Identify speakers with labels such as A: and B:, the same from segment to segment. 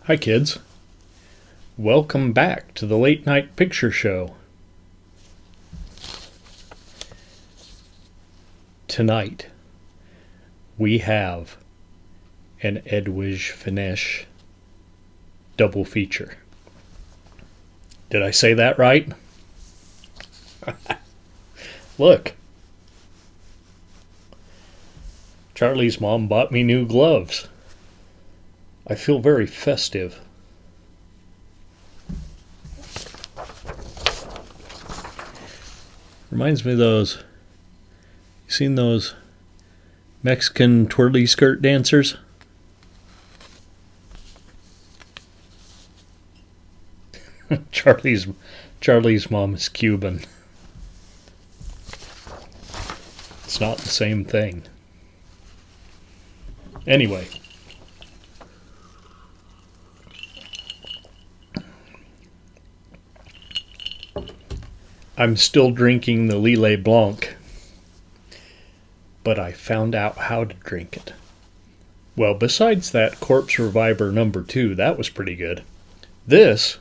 A: Hi, kids. Welcome back to the Late Night Picture Show. Tonight, we have an Edwige Finish double feature. Did I say that right? Look. Charlie's mom bought me new gloves. I feel very festive. Reminds me of those. You seen those Mexican twirly skirt dancers? Charlie's mom is Cuban. It's not the same thing. Anyway. I'm still drinking the Lillet Blanc, but I found out how to drink it. Well, besides that Corpse Reviver number 2, that was pretty good. This,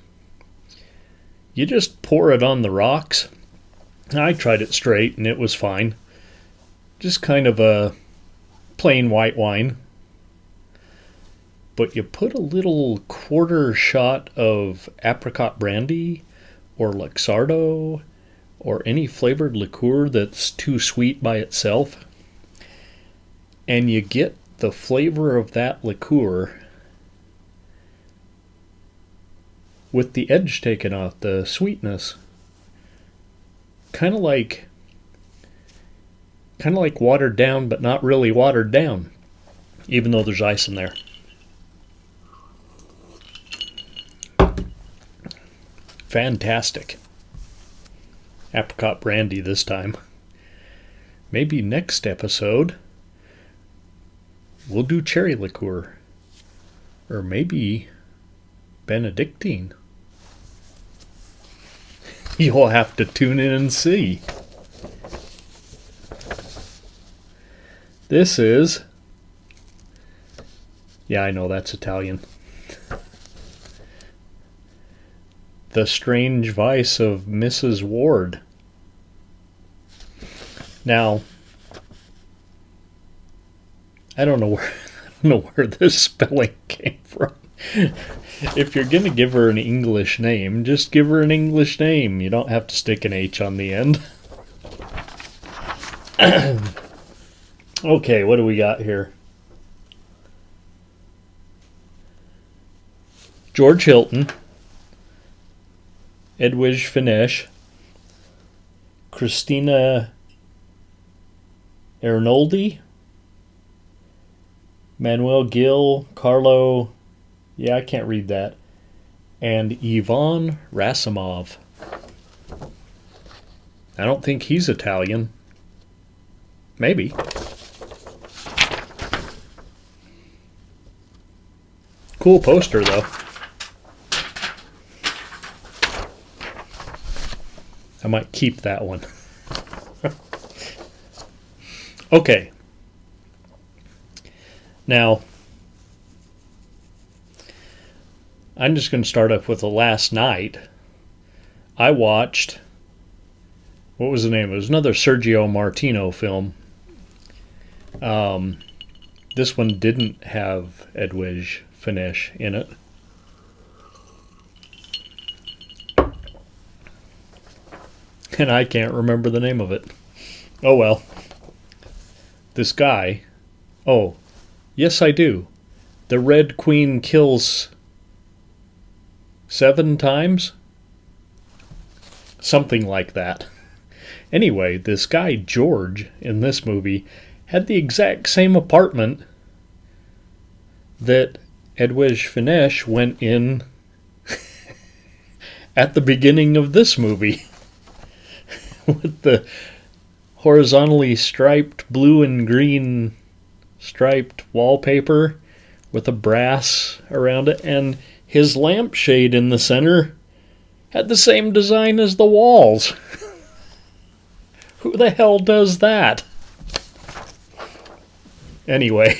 A: you just pour it on the rocks. I tried it straight and it was fine. Just kind of a plain white wine. But you put a little quarter shot of apricot brandy or Luxardo or any flavored liqueur that's too sweet by itself, and you get the flavor of that liqueur with the edge taken off, the sweetness. Kind of like watered down, but not really watered down, even though there's ice in there. Fantastic. Apricot brandy this time. Maybe next episode we'll do cherry liqueur. Or maybe Benedictine. You'll have to tune in and see. This is... Yeah, I know that's Italian. The Strange Vice of Mrs. Wardh. Now, I don't know where this spelling came from. If you're going to give her an English name, just give her an English name. You don't have to stick an H on the end. Okay, what do we got here? George Hilton, Edwige Finish, Christina Arnoldi, Manuel Gil, Carlo, I can't read that, and Ivan Rasimov. I don't think he's Italian. Maybe. Cool poster, though. I might keep that one. Okay. Now, I'm just going to start up with the last night. I watched, what was the name? It was another Sergio Martino film. This one didn't have Edwige Finish in it. And I can't remember the name of it. Oh well. This guy. Oh, yes I do. The Red Queen kills 7 times? Something like that. Anyway, this guy George in this movie had the exact same apartment that Edwige Finish went in at the beginning of this movie. With the horizontally striped blue and green striped wallpaper with a brass around it, and his lampshade in the center had the same design as the walls. Who the hell does that? Anyway,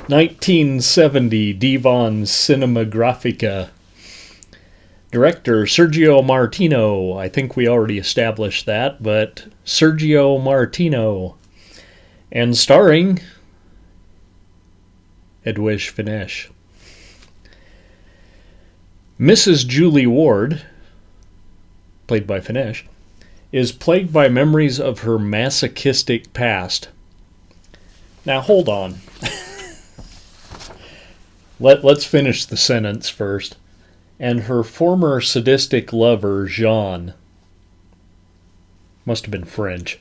A: 1970 Devon Cinematographica. Director Sergio Martino. I think we already established that, but Sergio Martino. And starring Edwige Fenech. Mrs. Julie Wardh, played by Fenech, is plagued by memories of her masochistic past. Now hold on. Let's finish the sentence first. And her former sadistic lover, Jean. Must have been French.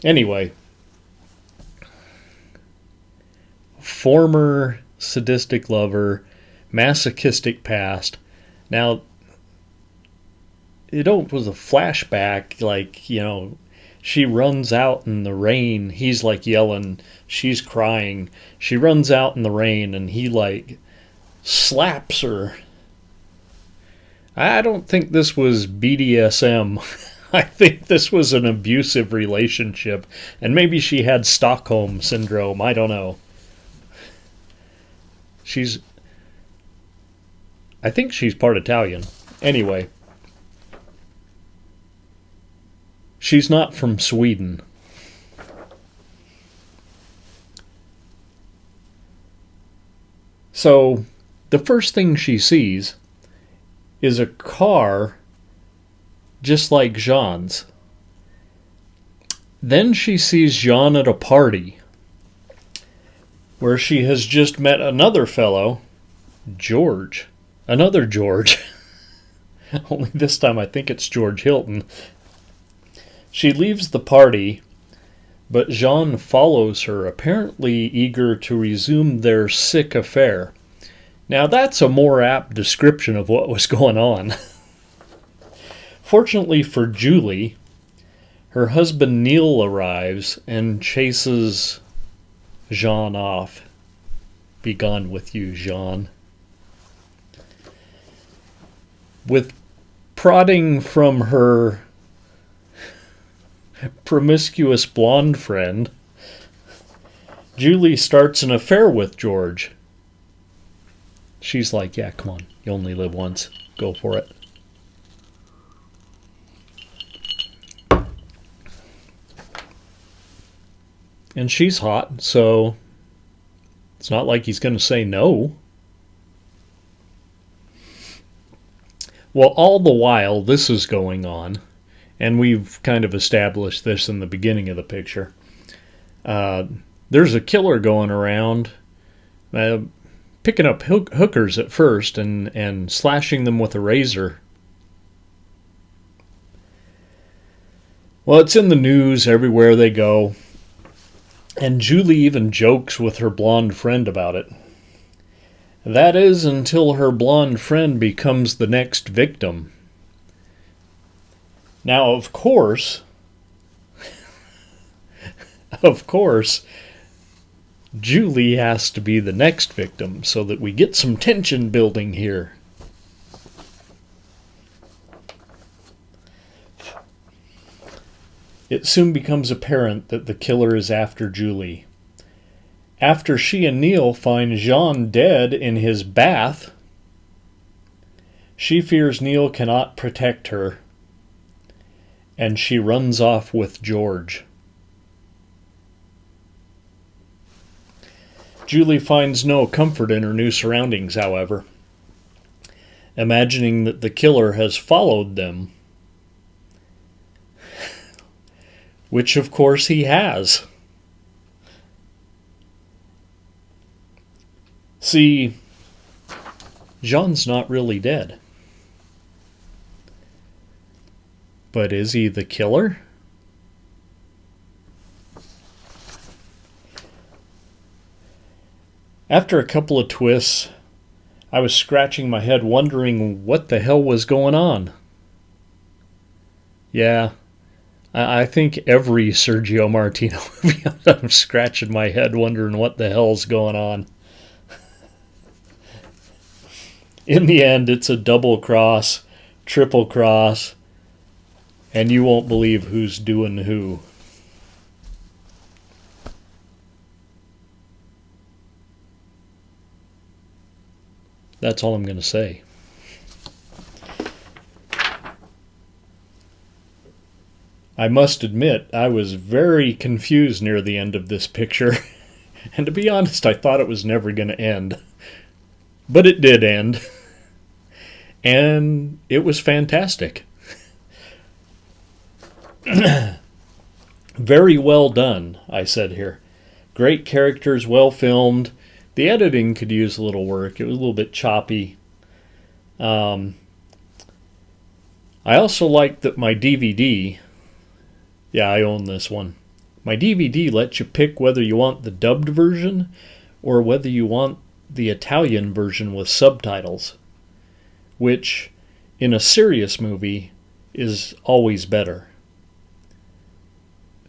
A: Anyway. Former sadistic lover, masochistic past. Now, it was a flashback, like, she runs out in the rain. He's like yelling. She's crying. She runs out in the rain and he like slaps her. I don't think this was BDSM. I think this was an abusive relationship. And maybe she had Stockholm Syndrome. I don't know. I think she's part Italian. Anyway. She's not from Sweden. So, the first thing she sees is a car just like Jean's. Then she sees Jean at a party where she has just met another fellow, George. Another George. Only this time I think it's George Hilton. She leaves the party, but Jean follows her, apparently eager to resume their sick affair. Now that's a more apt description of what was going on. Fortunately for Julie, her husband Neil arrives and chases Jean off. Be gone with you, Jean. With prodding from her promiscuous blonde friend, Julie starts an affair with George. She's like, yeah, come on, you only live once. Go for it. And she's hot, so it's not like he's going to say no. Well, all the while this is going on, and we've kind of established this in the beginning of the picture, there's a killer going around picking up hookers at first and slashing them with a razor. Well, it's in the news everywhere they go, and Julie even jokes with her blonde friend about it. That is until her blonde friend becomes the next victim. Now, of course, Julie has to be the next victim so that we get some tension building here. It soon becomes apparent that the killer is after Julie. After she and Neil find Jean dead in his bath, she fears Neil cannot protect her, and she runs off with George. Julie finds no comfort in her new surroundings, however, imagining that the killer has followed them, which of course he has. See, Jean's not really dead. But is he the killer? After a couple of twists, I was scratching my head wondering what the hell was going on. Yeah, I think every Sergio Martino movie I'm scratching my head wondering what the hell's going on. In the end, it's a double cross, triple cross, and you won't believe who's doing who. That's all I'm going to say. I must admit, I was very confused near the end of this picture. And to be honest, I thought it was never going to end. But it did end. And it was fantastic. Very well done, I said here. Great characters, well filmed. The editing could use a little work. It was a little bit choppy. I also liked that my DVD... Yeah, I own this one. My DVD lets you pick whether you want the dubbed version or whether you want the Italian version with subtitles, which, in a serious movie, is always better.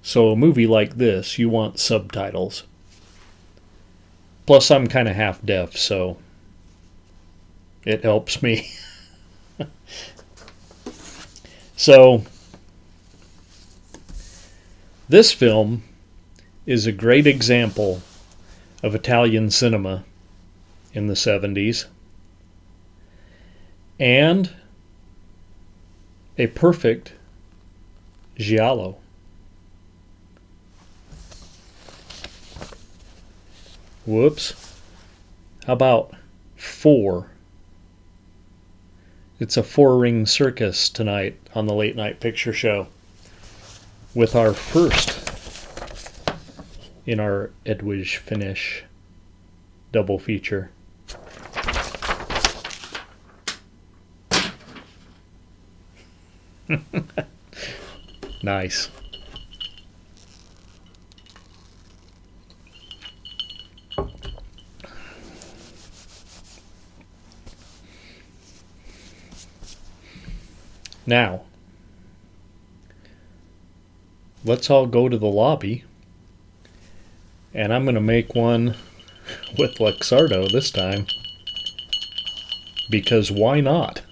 A: So a movie like this, you want subtitles. Plus, I'm kind of half deaf, so it helps me. So, this film is a great example of Italian cinema in the 70s and a perfect giallo. Whoops. How about 4? It's a 4-ring circus tonight on the Late Night Picture Show with our first in our Edwidge Finish double feature. Nice. Now, let's all go to the lobby, and I'm going to make one with Luxardo this time, because why not?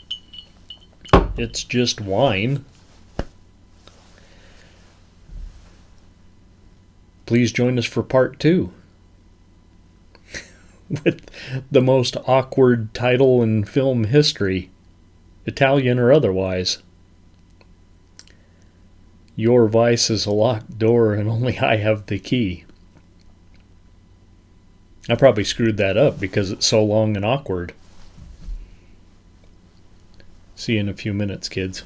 A: It's just wine. Please join us for part 2 with the most awkward title in film history, Italian or otherwise. Your vice is a locked door and only I have the key. I probably screwed that up because it's so long and awkward. See you in a few minutes, kids.